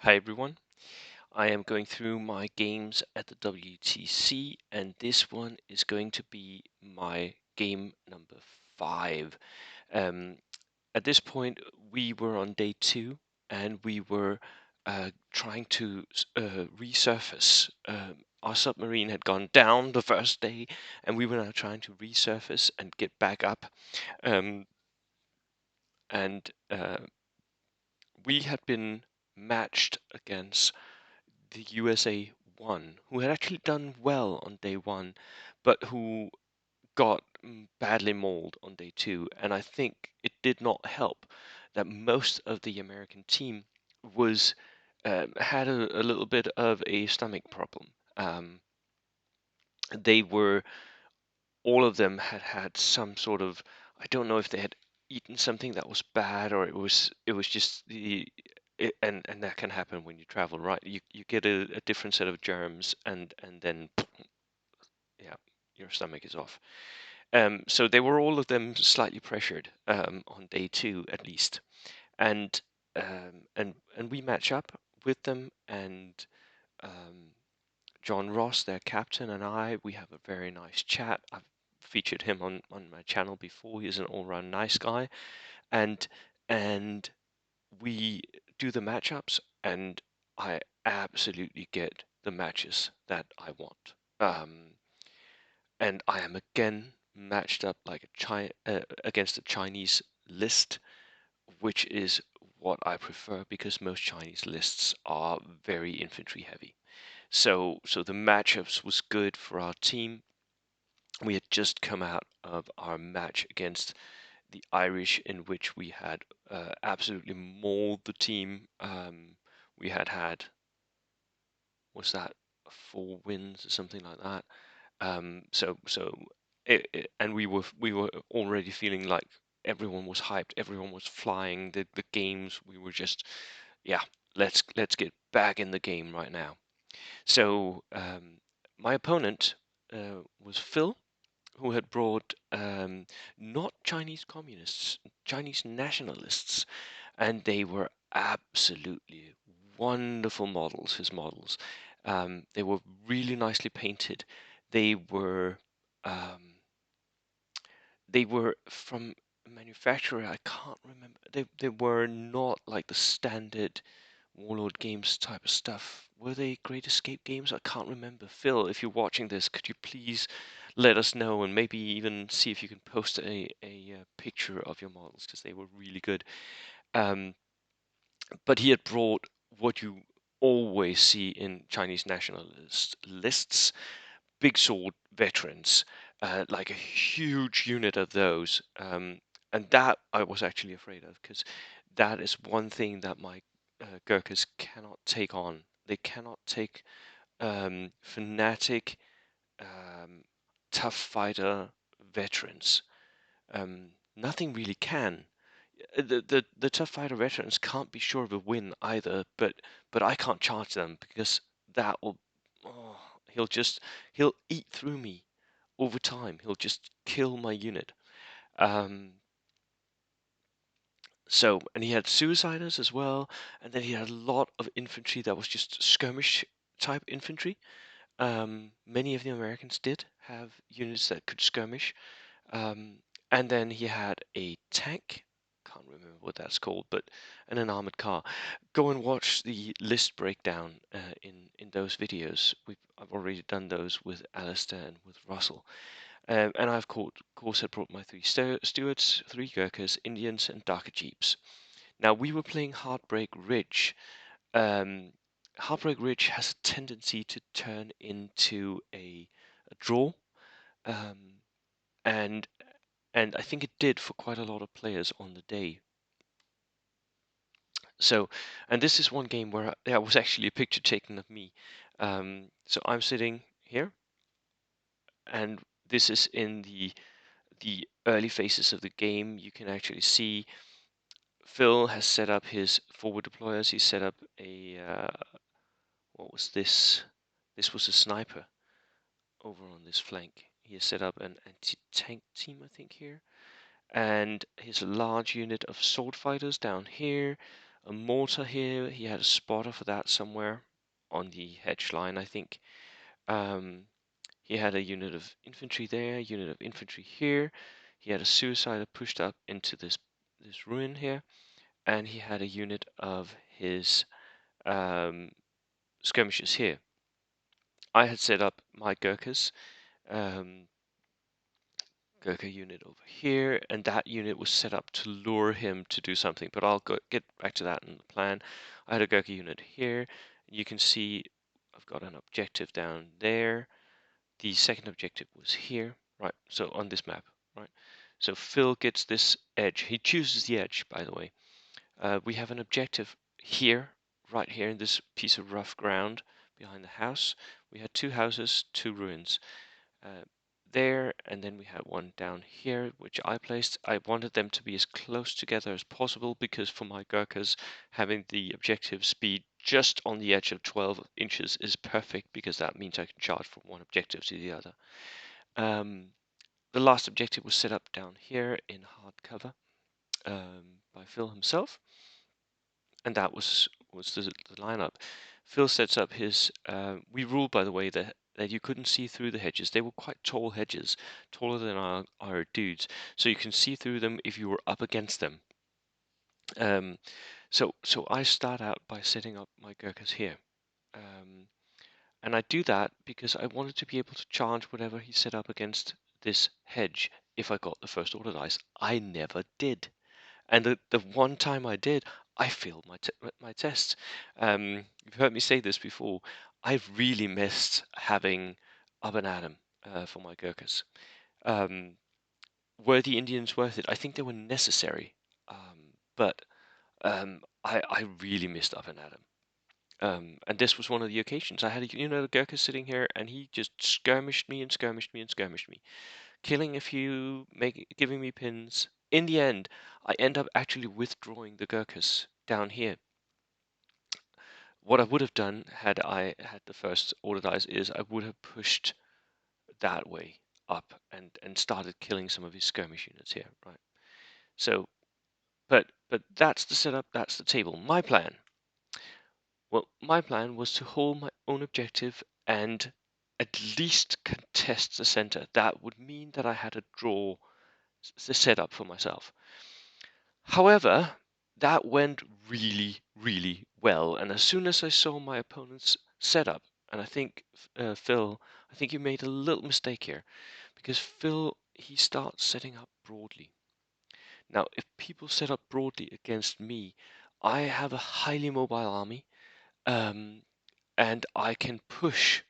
Hi everyone, I am going through my games at the WTC and this one is going to be my game number 5. Um, at this point we were on day 2 and we were trying to resurface. Our submarine had gone down the first day and we were now trying to resurface and get back up. Um, and we had been matched against the USA won, who had actually done well on day 1, but who got badly mauled on day 2. And I think it did not help that most of the American team was had a little bit of a stomach problem. They were all of them had some sort of, I don't know if they had eaten something that was bad or it was just and that can happen when you travel, right? You get a different set of germs and then yeah, your stomach is off. So they were all of them slightly pressured on day 2 at least, and and we match up with them, and um, John Ross, their captain, and we have a very nice chat. I've featured him on my channel before. He's an all-round nice guy, and and we do the matchups, and I absolutely get the matches that I want. And I am again matched up like against a Chinese list, which is what I prefer because most Chinese lists are very infantry heavy. So the matchups was good for our team. We had just come out of our match against the Irish, in which we had absolutely mauled the team. We had was that 4 wins or something like that. So and we were already feeling like everyone was hyped, everyone was flying. The games we were just yeah, let's get back in the game right now. So my opponent was Phil, who had brought not Chinese communists, Chinese nationalists, and they were absolutely wonderful models. His models, they were really nicely painted. They were um, they were from a manufacturer. I can't remember. They were not like the standard Warlord Games type of stuff. Were they Great Escape games? I can't remember. Phil, if you're watching this, could you please let us know and maybe even see if you can post a picture of your models because they were really good. Um, but he had brought what you always see in Chinese nationalist lists: big sword veterans, like a huge unit of those. And that I was actually afraid of because that is one thing that my Gurkhas cannot take on. They cannot take fanatic, um, tough fighter veterans. Nothing really can. The tough fighter veterans can't be sure of a win either, but I can't charge them because that will oh, he'll eat through me over time. He'll just kill my unit. Um, and he had suiciders as well, and then he had a lot of infantry that was just skirmish type infantry. Many of the Americans did have units that could skirmish. Um, and then he had a tank. Can't remember what that's called, but an armored car. Go and watch the list breakdown in those videos. I've already done those with Alistair and with Russell. And I've course had brought my 3 Stewards, 3 Gurkhas, Indians, and Darker Jeeps. Now we were playing Heartbreak Ridge. Um, Heartbreak Ridge has a tendency to turn into a draw, um, and and I think it did for quite a lot of players on the day. So, and this is one game where there was actually a picture taken of me. So I'm sitting here, and this is in the early phases of the game. You can actually see Phil has set up his forward deployers. He set up a what was this? This was a sniper over on this flank. He has set up an anti-tank team, I think, here, and his large unit of sword fighters down here. a mortar here. He had a spotter for that somewhere on the hedge line, I think. Um, he had a unit of infantry there, unit of infantry here. He had a suicider pushed up into this ruin here, and he had a unit of his um, skirmishers here. I had set up my Gurkhas, um, Gurkha unit over here, and that unit was set up to lure him to do something, but I'll get back to that in the plan. I had a Gurkha unit here. You can see I've got an objective down there. The second objective was here, right? So on this map, right? So Phil gets this edge. He chooses the edge, by the way. We have an objective here, right here in this piece of rough ground behind the house. We had two houses, two ruins. There, and then we had one down here, which I placed. I wanted them to be as close together as possible because for my Gurkhas, having the objective speed just on the edge of 12 inches is perfect because that means I can charge from one objective to the other. The last objective was set up down here in hard cover by Phil himself, and that was the lineup. Phil sets up his. We ruled, by the way, that you couldn't see through the hedges. They were quite tall hedges, taller than our dudes, so you can see through them if you were up against them. So I start out by setting up my Gurkhas here. And I do that because I wanted to be able to charge whatever he set up against this hedge if I got the first order dice. I never did. And the one time I did, I failed my tests. You've heard me say this before. I've really missed having up and Adam for my Gurkhas. Um, were the Indians worth it? I think they were necessary, but I really missed up and Adam. And this was one of the occasions. I had the Gurkha sitting here, and he just skirmished me and skirmished me and skirmished me, killing a few, giving me pins. In the end, I end up actually withdrawing the Gurkhas down here. What I would have done had I had the first order dice is I would have pushed that way up and started killing some of his skirmish units here, right? So, but that's the setup, that's the table. My plan. Well, my plan was to hold my own objective and at least contest the center. That would mean that I had a draw set up for myself. However, that went really, really well. And as soon as I saw my opponent's setup, and I think Phil, I think you made a little mistake here because Phil, he starts setting up broadly. Now, if people set up broadly against me, I have a highly mobile army, um, and I can push.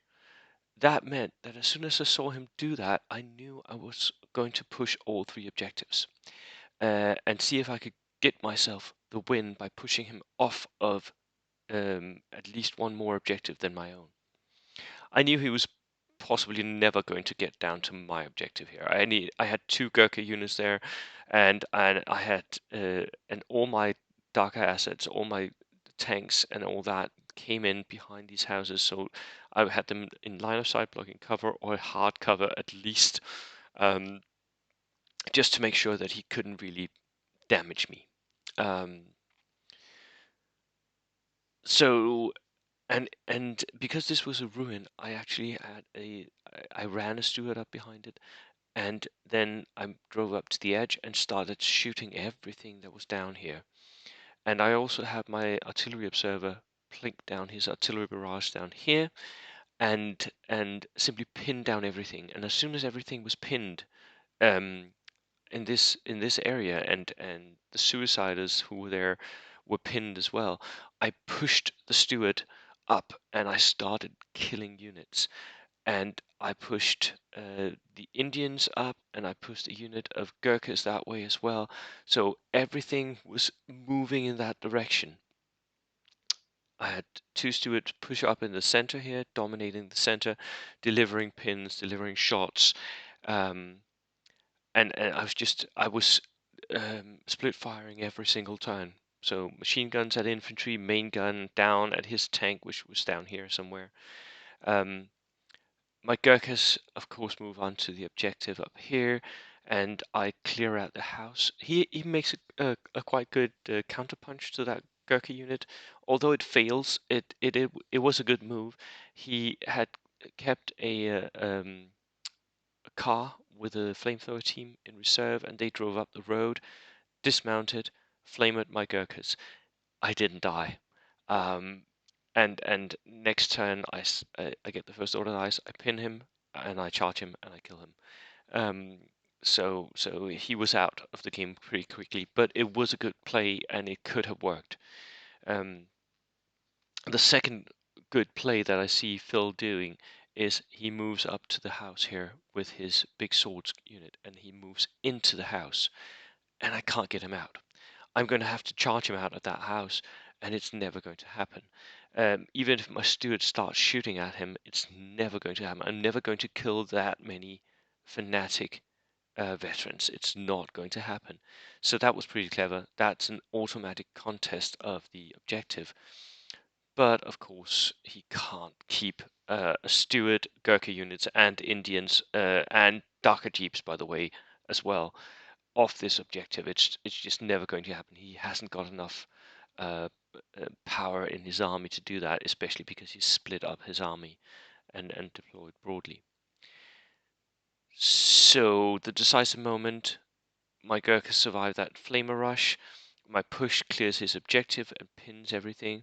That meant that as soon as I saw him do that, I knew I was going to push all three objectives and see if I could get myself the win by pushing him off of at least one more objective than my own. I knew he was possibly never going to get down to my objective here. I had two Gurkha units there, and I had and all my Dhaka assets, all my tanks and all that came in behind these houses, so I had them in line of sight, blocking cover or hard cover at least, um, just to make sure that he couldn't really damage me. Um, so and because this was a ruin, I actually had I ran a steward up behind it, and then I drove up to the edge and started shooting everything that was down here. And I also had my artillery observer plink down his artillery barrage down here, and simply pin down everything. And as soon as everything was pinned, um, in this area, and the suiciders who were there were pinned as well, I pushed the steward up and I started killing units. And I pushed the Indians up, and I pushed a unit of Gurkhas that way as well. So everything was moving in that direction. I had two stewards push up in the center here, dominating the center, delivering pins, delivering shots, um, and I was split firing every single turn. So machine guns at infantry, main gun down at his tank, which was down here somewhere. Um, my Gurkhas, of course, move on to the objective up here, and I clear out the house. He makes a quite good counterpunch to that Gurkha unit. Although it fails, it was a good move. He had kept a car with a flamethrower team in reserve, and they drove up the road, dismounted, flamed my Gurkhas. I didn't die. Um, and next turn, I get the first order dice, I pin him, and I charge him, and I kill him. Um, so he was out of the game pretty quickly, but it was a good play, and it could have worked. Um, the second good play that I see Phil doing is he moves up to the house here with his big swords unit, and he moves into the house, and I can't get him out. I'm going to have to charge him out of that house, and it's never going to happen. Even if my steward starts shooting at him, it's never going to happen. I'm never going to kill that many fanatic veterans. It's not going to happen. So that was pretty clever. That's an automatic contest of the objective. But of course, he can't keep a steward, Gurkha units, and Indians, and Dhaka jeeps, by the way, as well, off this objective. It's just never going to happen. He hasn't got enough uh, power in his army to do that, especially because he's split up his army and deployed broadly. So the decisive moment, my Gurkhas survive that flamer rush. My push clears his objective and pins everything.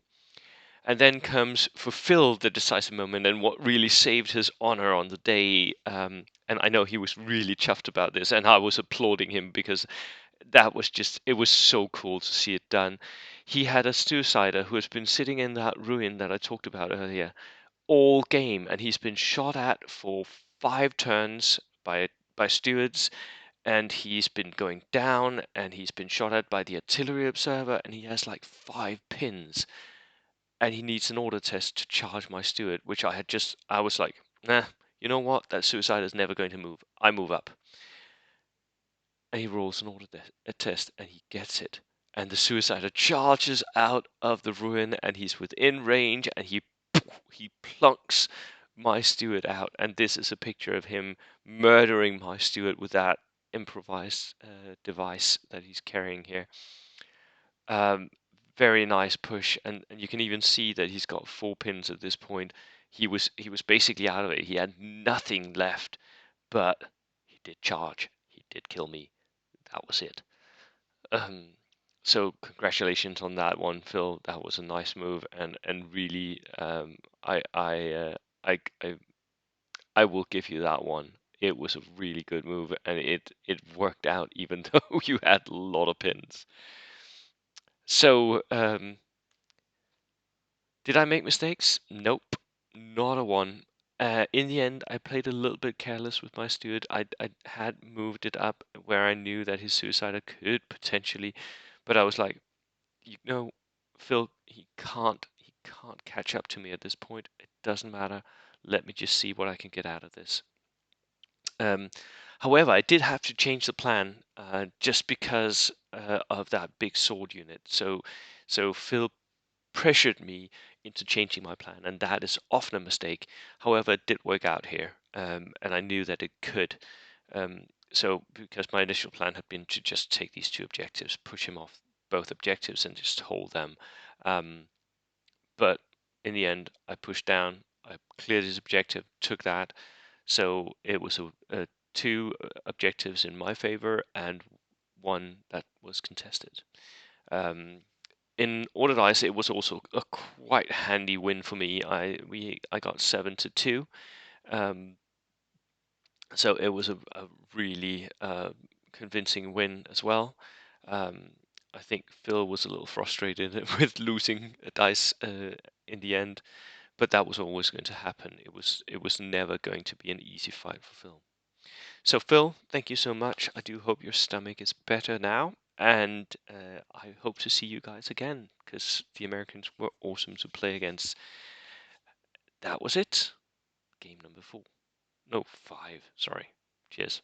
And then comes for Phil the decisive moment and what really saved his honor on the day. And I know he was really chuffed about this, and I was applauding him because that was just, it was so cool to see it done. He had a suicider who has been sitting in that ruin that I talked about earlier all game, and he's been shot at for 5 turns by stewards, and he's been going down, and he's been shot at by the artillery observer, and he has like 5 pins, and he needs an order test to charge my steward, which I was like, nah, you know what? That suicider is never going to move. I move up. And he rolls an order a test, and he gets it. And the suicider charges out of the ruin, and he's within range, and he plunks my steward out. And this is a picture of him murdering my steward with that improvised device that he's carrying here. Um, very nice push, and you can even see that he's got 4 pins at this point. He was basically out of it. He had nothing left, but he did charge. He did kill me. That was it. Um, so congratulations on that one, Phil. That was a nice move, and really, I I I will give you that one. It was a really good move, and it worked out even though you had a lot of pins. So, did I make mistakes? Nope, not a one. In the end, I played a little bit careless with my steward. I had moved it up where I knew that his suicider could potentially, but I was like, you know, Phil, he can't catch up to me at this point. It doesn't matter. Let me just see what I can get out of this. Um, However, I did have to change the plan just because of that big sword unit. So Phil pressured me into changing my plan, and that is often a mistake. However, it did work out here, and I knew that it could. So, because my initial plan had been to just take these 2 objectives, push him off both objectives, and just hold them. Um, but in the end, I pushed down, I cleared his objective, took that. So it was a 2 objectives in my favor and one that was contested. Um, in order dice, it was also a quite handy win for me. I got 7-2, um, so it was a really convincing win as well. Um, I think Phil was a little frustrated with losing a dice in the end, but that was always going to happen. It was never going to be an easy fight for Phil. So Phil, thank you so much. I do hope your stomach is better now, and I hope to see you guys again because the Americans were awesome to play against. That was it. Game number 4. No, 5. Sorry. Cheers.